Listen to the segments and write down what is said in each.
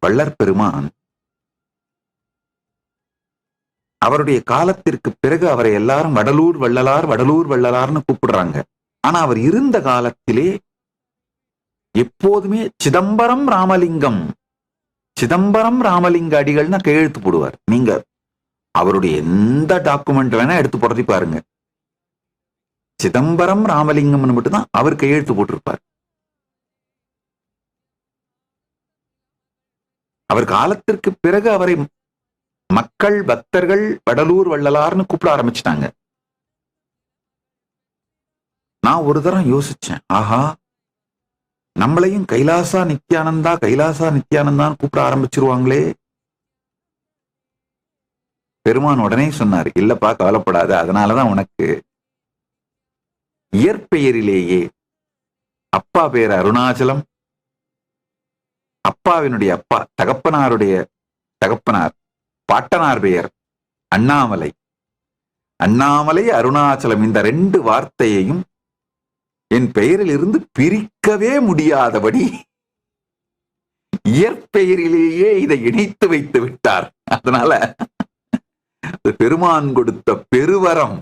வள்ளற் பெருமான் அவருடைய காலத்திற்கு பிறகு அவரை எல்லாரும் வடலூர் வள்ளலார் வடலூர் வள்ளலார்னு கூப்பிடுறாங்க. ஆனா அவர் இருந்த காலத்திலே எப்போதுமே சிதம்பரம் ராமலிங்கம், சிதம்பரம் ராமலிங்க அடிகள்னா கையெழுத்து போடுவார். நீங்க அவருடைய எந்த டாக்குமெண்ட் வேணா எடுத்து போடுறதை பாருங்க, சிதம்பரம் ராமலிங்கம்னு மட்டும்தான் அவர் கையெழுத்து போட்டிருப்பார். அவர் காலத்திற்கு பிறகு அவரை மக்கள் பக்தர்கள் வடலூர் வள்ளலார்னு கூப்பிட ஆரம்பிச்சிட்டாங்க. நான் ஒரு தரம் யோசிச்சேன், ஆஹா நம்மளையும் கைலாசா நித்யானந்தா கைலாசா நித்யானந்தான்னு கூப்பிட ஆரம்பிச்சிருவாங்களே. பெருமான் உடனே சொன்னார், இல்லப்பா கவலைப்படாத, அதனாலதான் உனக்கு இயற்பெயரிலேயே அப்பா பேர் அருணாச்சலம், அப்பாவினுடைய அப்பா தகப்பனாருடைய தகப்பனார் பாட்டனார் பெயர் அண்ணாமலை, அண்ணாமலை அருணாச்சலம், இந்த 2 வார்த்தையையும் என் பெயரில் இருந்து பிரிக்கவே முடியாதபடி இயற்பெயரிலேயே இதை இணைத்து வைத்து விட்டார். அதனால பெருமான் கொடுத்த பெருவரம்.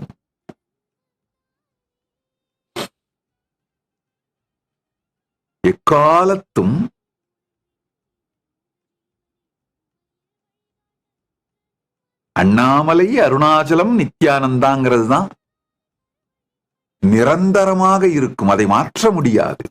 எக்காலத்தும் அண்ணாமலை அருணாச்சலம் நித்யானந்தாங்கிறது தான் நிரந்தரமாக இருக்கும், அதை மாற்ற முடியாது.